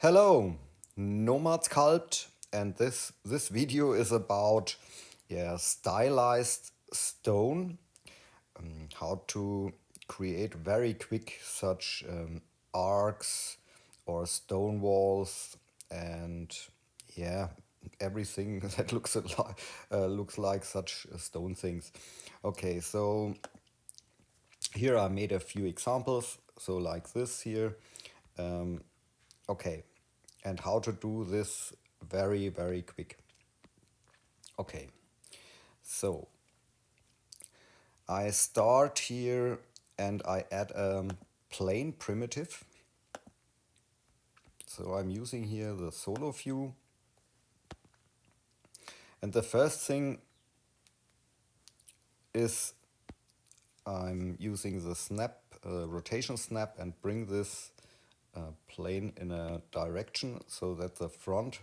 Hello, Nomad Sculpt, and this video is about stylized stone, how to create very quick such arcs or stone walls and yeah everything that looks like such stone things. Okay, so here I made a few examples. So like this here. Okay, and how to do this very quick. Okay, so I start here and I add a plane primitive. So I'm using here the solo view, and the first thing is I'm using the snap rotation snap and bring this plane in a direction so that the front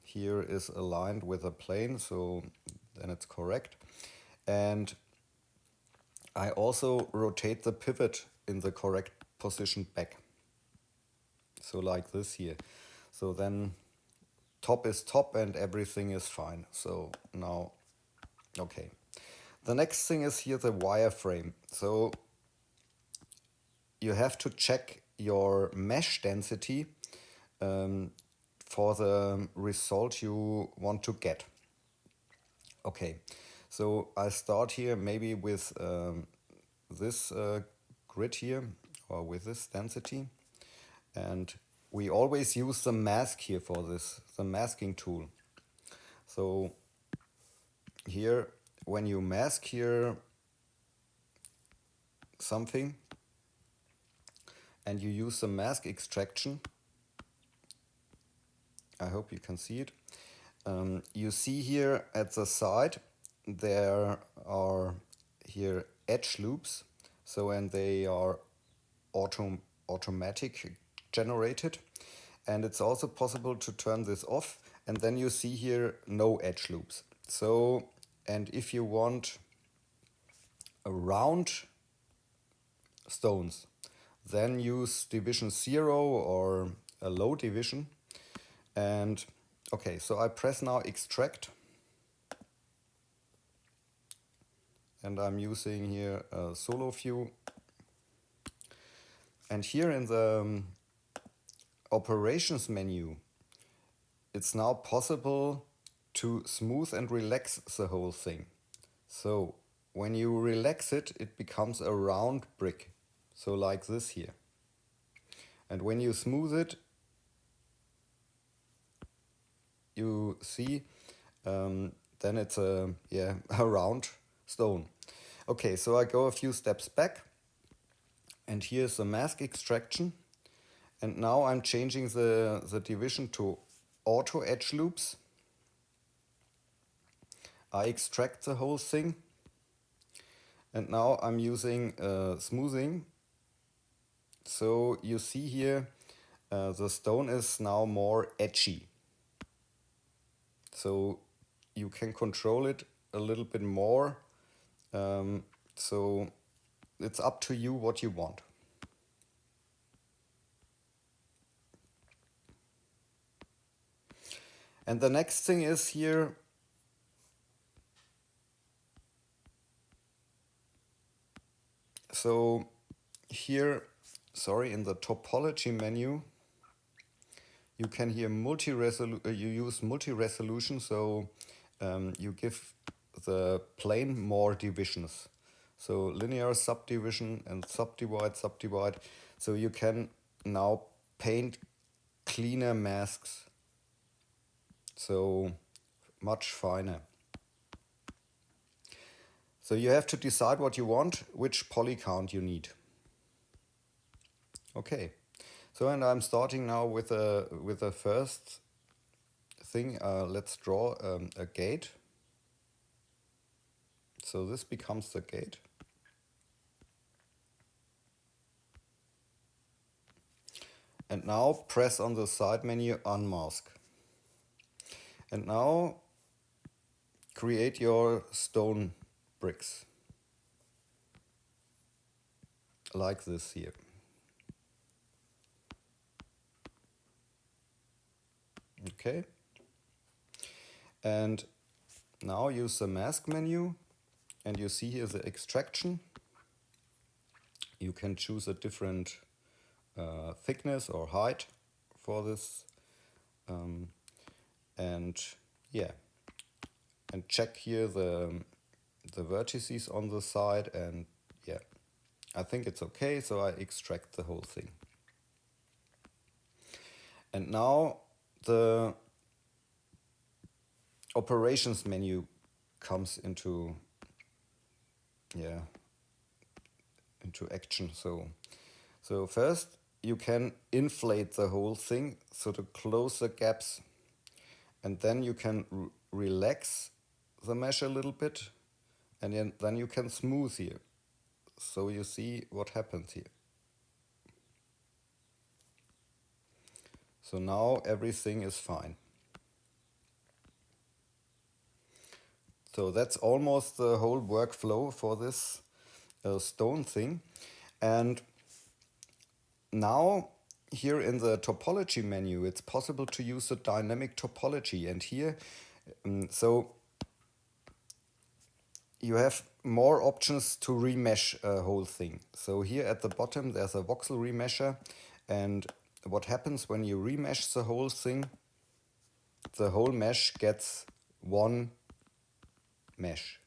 here is aligned with the plane, so then it's correct. And I also rotate the pivot in the correct position back. So like this here. So then top is top and everything is fine. So now, okay. The next thing is here the wireframe. So you have to check your mesh density for the result you want to get. Okay, so I start here maybe with this grid here, or with this density, and we always use the mask here for this, the masking tool. So here, when you mask here something and you use the mask extraction, I hope you can see it. You see here at the side there are here edge loops, so and they are automatic generated, and it's also possible to turn this off, and then you see here no edge loops. So, and if you want a round stones, then use division 0 or a low division. And okay, so I press now extract, and I'm using here a solo view, and here in the operations menu it's now possible to smooth and relax the whole thing. So when you relax it, it becomes a round brick, so like this here. And when you smooth it, you see then it's a a round stone. Okay, so I go a few steps back, and here's the mask extraction, and now I'm changing the division to auto edge loops. I extract the whole thing, and now I'm using smoothing. So you see here the stone is now more edgy, so you can control it a little bit more. So it's up to you what you want. And the next thing is here, so here, sorry, in the topology menu, you can here you use multi-resolution, so you give the plane more divisions. So linear subdivision and subdivide. So you can now paint cleaner masks, so much finer. So you have to decide what you want, which poly count you need. Okay, so and I'm starting now with the first thing. Let's draw a gate. So this becomes the gate. And now press on the side menu unmask. And now create your stone bricks. Like this here. Okay. And now use the mask menu, and you see here the extraction. You can choose a different thickness or height for this. And yeah, and check here the vertices on the side, and yeah, I think it's okay, so I extract the whole thing. And now the operations menu comes into action. So first you can inflate the whole thing, so to close the gaps, and then you can relax the mesh a little bit, and then you can smooth here. So you see what happens here. So now everything is fine. So that's almost the whole workflow for this stone thing. And now here in the topology menu, it's possible to use the dynamic topology. And here, so you have more options to remesh a whole thing. So here at the bottom, there's a voxel remesher. And what happens when you remesh the whole thing, the whole mesh gets one mesh.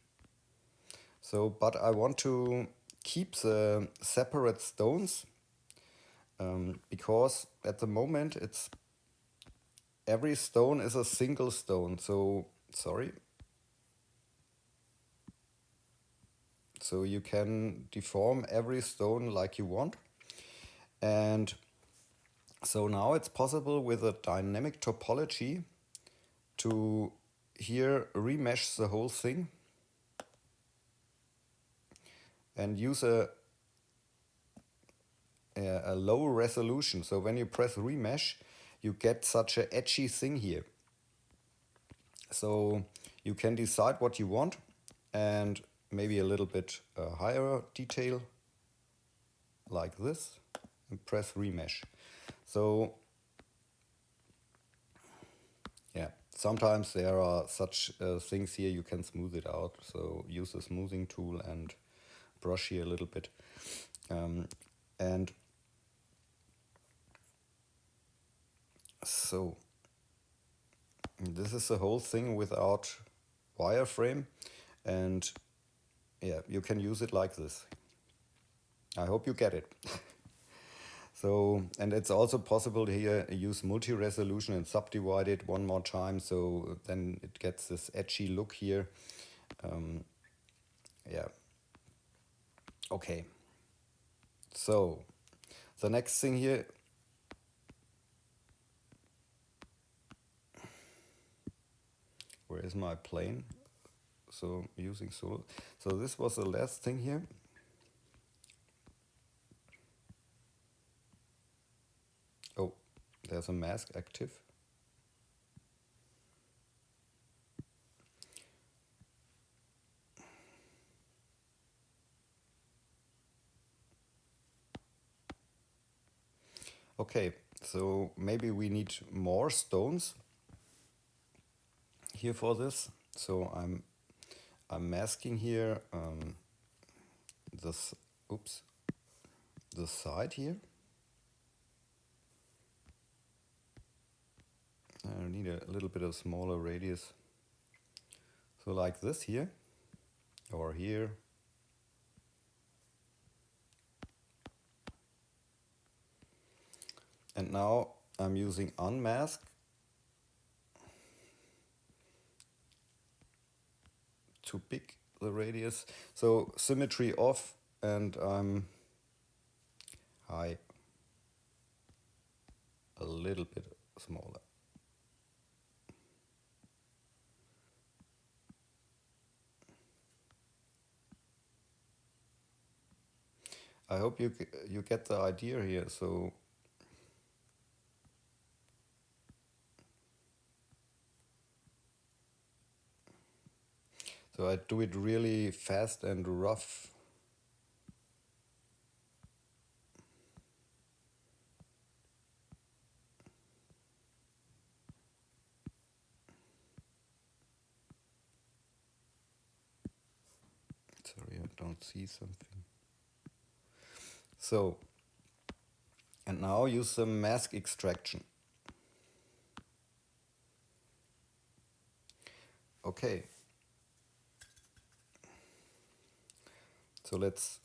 So, but I want to keep the separate stones because at the moment it's every stone is a single stone. So sorry. So you can deform every stone like you want. And so now it's possible with a dynamic topology to here remesh the whole thing and use a low resolution. So when you press remesh, you get such an edgy thing here. So you can decide what you want, and maybe a little bit higher detail like this, and press remesh. So yeah, sometimes there are such things here, you can smooth it out. So use the smoothing tool and brush here a little bit. And so this is the whole thing without wireframe, and yeah, you can use it like this. I hope you get it. So, and it's also possible here use multi-resolution and subdivide it one more time, so then it gets this edgy look here. Yeah. Okay. So, the next thing here, where is my plane? So using solo. So this was the last thing here. Oh, there's a mask active. Okay, so maybe we need more stones here for this. So I'm masking here this the side here. I need a little bit of smaller radius. So like this here, or here. And now I'm using unmask to pick the radius. So symmetry off, and I'm high a little bit smaller. I hope you get the idea here. So I do it really fast and rough. Sorry, I don't see something. So, and now use the mask extraction. Okay. So let's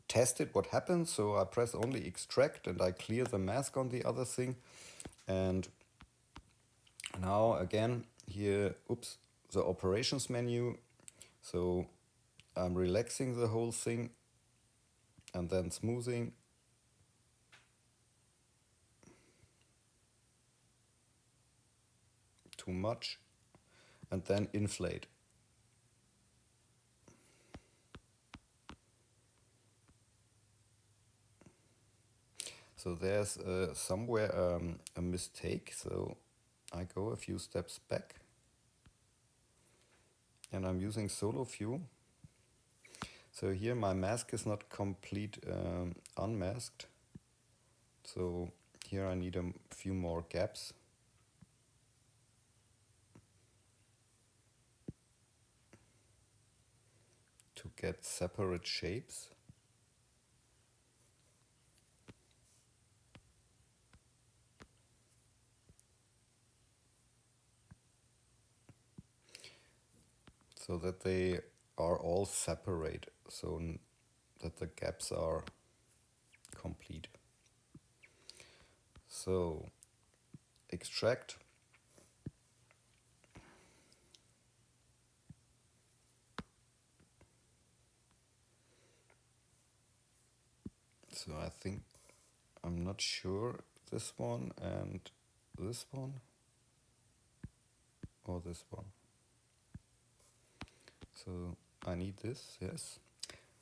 test it, what happens. So I press only extract and I clear the mask on the other thing. And now again here, oops, the operations menu. So I'm relaxing the whole thing and then smoothing. Too much. And then inflate. So there's somewhere a mistake. So I go a few steps back and I'm using solo view. So here my mask is not complete unmasked. So here I need a few more gaps. To get separate shapes. So that they are all separate, so that the gaps are complete. So extract. So I think, I'm not sure, this one and this one, or this one. So I need this, yes.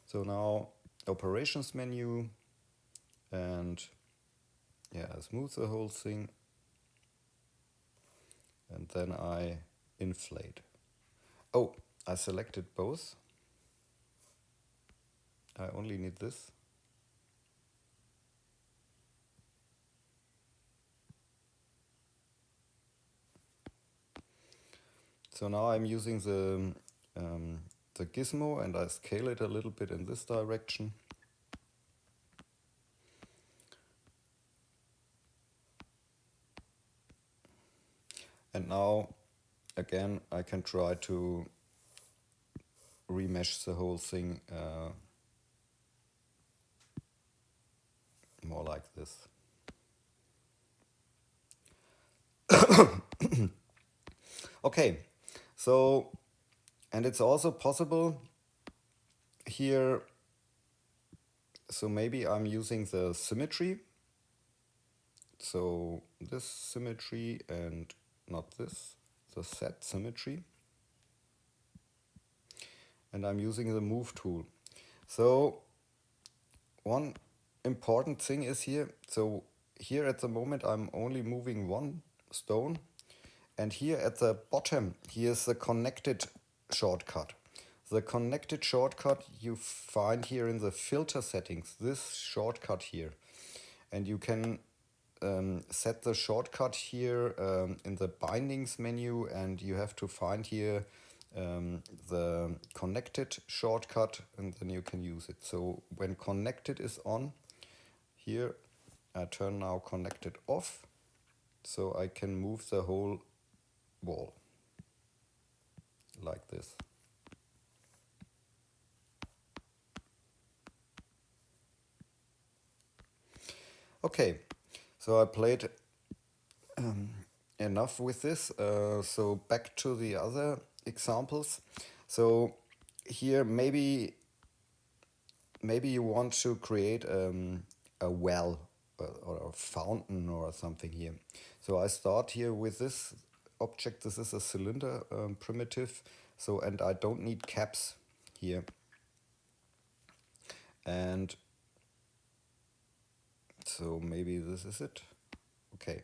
So now operations menu, and yeah, I smooth the whole thing, and then I inflate. Oh, I selected both. I only need this. So now I'm using the gizmo and I scale it a little bit in this direction. And now again I can try to remesh the whole thing more like this. Okay, so, and it's also possible here, so maybe I'm using the symmetry, so this symmetry and not this, the set symmetry, and I'm using the move tool. So one important thing is here, so here at the moment I'm only moving one stone, and here at the bottom here's the connected shortcut. The connected shortcut you find here in the filter settings, this shortcut here, and you can set the shortcut here in the bindings menu, and you have to find here the connected shortcut, and then you can use it. So when connected is on, here I turn now connected off, so I can move the whole wall like this. Okay, so I played enough with this. So back to the other examples. So here maybe you want to create a well or a fountain or something here. So I start here with this object. This is a cylinder primitive. So, and I don't need caps here. And so maybe this is it. Okay.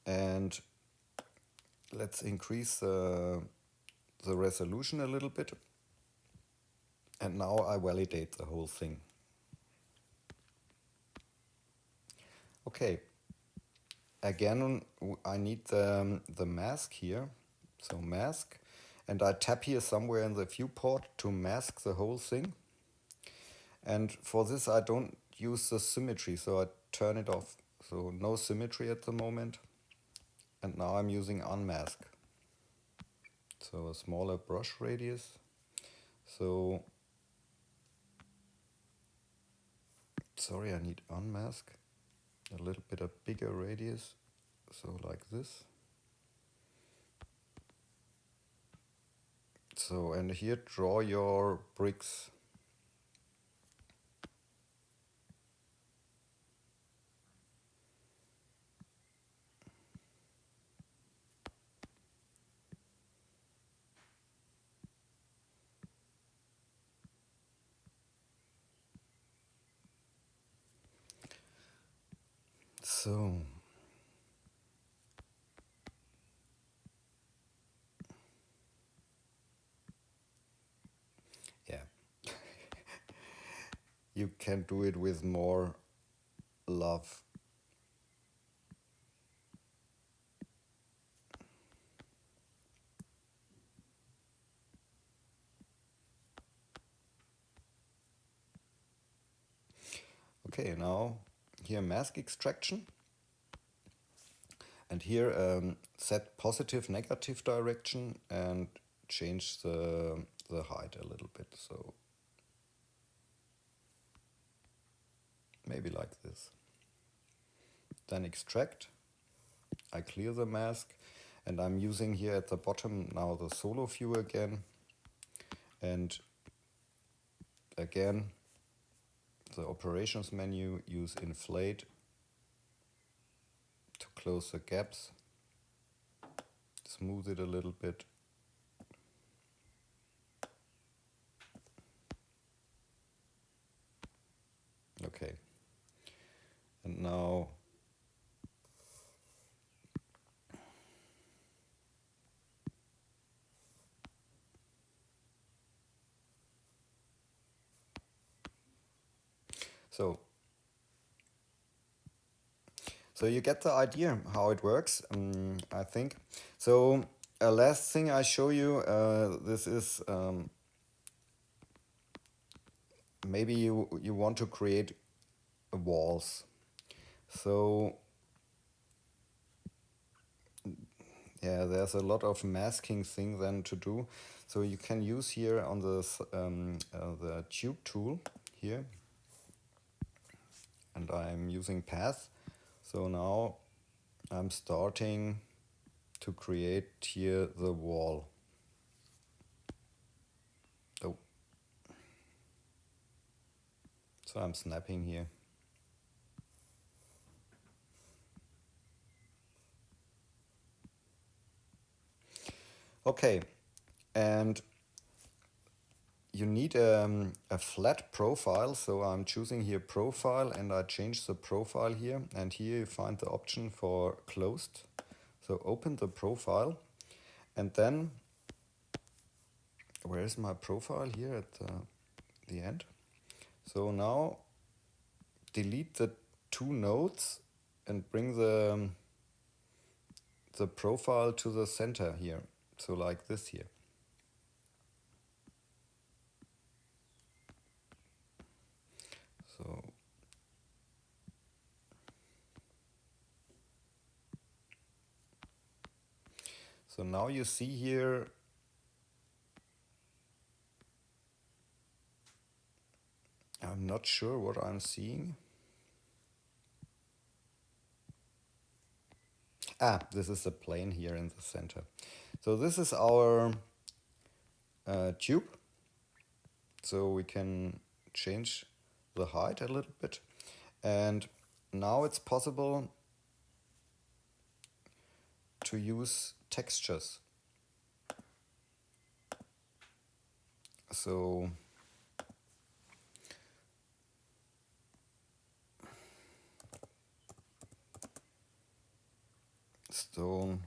And let's increase the resolution a little bit. And now I validate the whole thing. Okay. Again, I need the mask here. So mask. And I tap here somewhere in the viewport to mask the whole thing. And for this I don't use the symmetry, so I turn it off. So no symmetry at the moment. And now I'm using unmask. So a smaller brush radius. So, sorry, I need unmask. A little bit of bigger radius. So like this. So, and here draw your bricks. So, yeah, you can do it with more love. Okay, now here mask extraction. And here set positive, negative direction and change the height a little bit. So maybe like this. Then extract. I clear the mask and I'm using here at the bottom now the solo view again. And again, the operations menu, use inflate to close the gaps. Smooth it a little bit. Okay. And now so you get the idea how it works, I think. So last thing I show you, this is maybe you want to create walls. So yeah, there's a lot of masking thing then to do. So you can use here on the tube tool here, and I'm using path. So now I'm starting to create here the wall. Oh, so I'm snapping here. Okay, and you need a flat profile, so I'm choosing here profile and I change the profile here, and here you find the option for closed. So open the profile and then, where is my profile here at the end? So now delete the two nodes and bring the profile to the center here. So like this here. So now you see here I'm not sure what I'm seeing. This is the plane here in the center. So this is our tube. So we can change the height a little bit. And now it's possible to use textures. So stone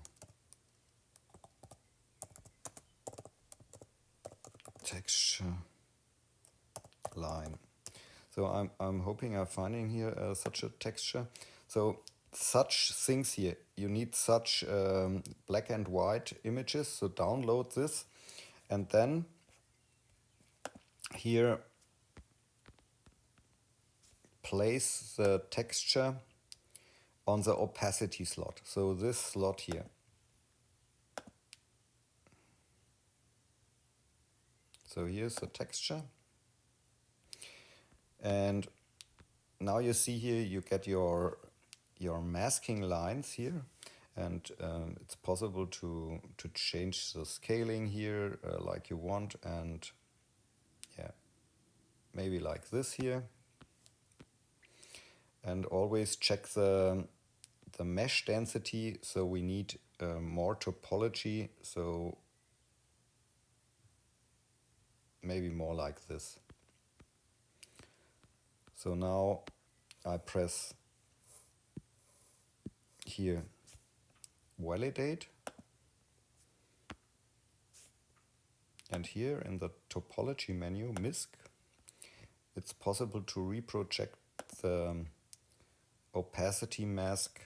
texture line. So I'm hoping I'm finding here such a texture. So such things here, you need such black and white images. So download this And then here place the texture on the opacity slot. So this slot here. So here's the texture. And now you see here you get your masking lines here. And it's possible to change the scaling here like you want, and yeah, maybe like this here. And always check the mesh density, so we need more topology, so maybe more like this. So now I press here validate, and here in the topology menu MISC it's possible to reproject the opacity mask,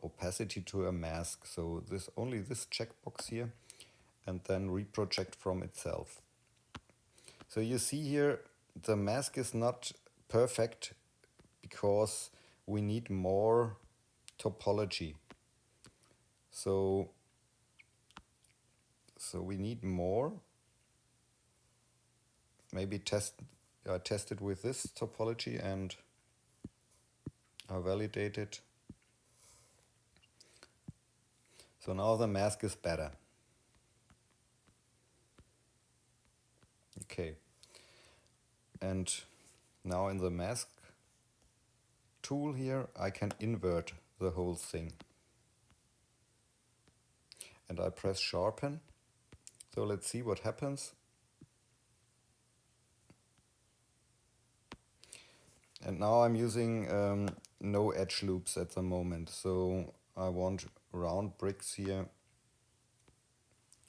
opacity to a mask, so this only this checkbox here, and then reproject from itself. So you see here the mask is not perfect because we need more topology. So we need more. Maybe test it with this topology and I validate it. So now the mask is better. Okay. And now in the mask tool here, I can invert the whole thing. And I press sharpen. So let's see what happens. And now I'm using no edge loops at the moment. So I want round bricks here.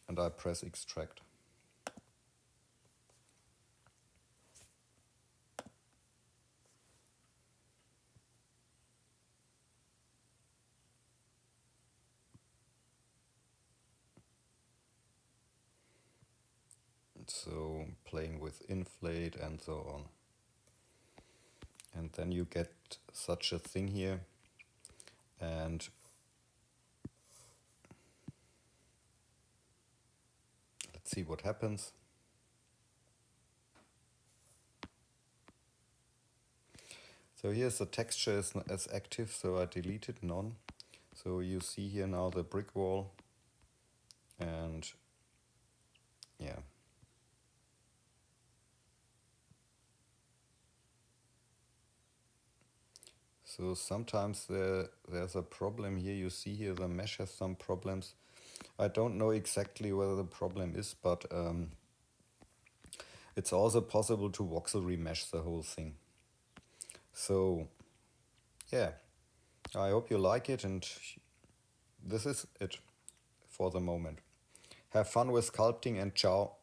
And I press extract. So playing with inflate and so on. And then you get such a thing here. And let's see what happens. So here's the texture is not as active, so I deleted none. So you see here now the brick wall, and yeah. So sometimes there's a problem here. You see here the mesh has some problems. I don't know exactly whether the problem is, but it's also possible to voxel remesh the whole thing. So yeah, I hope you like it, and this is it for the moment. Have fun with sculpting and ciao.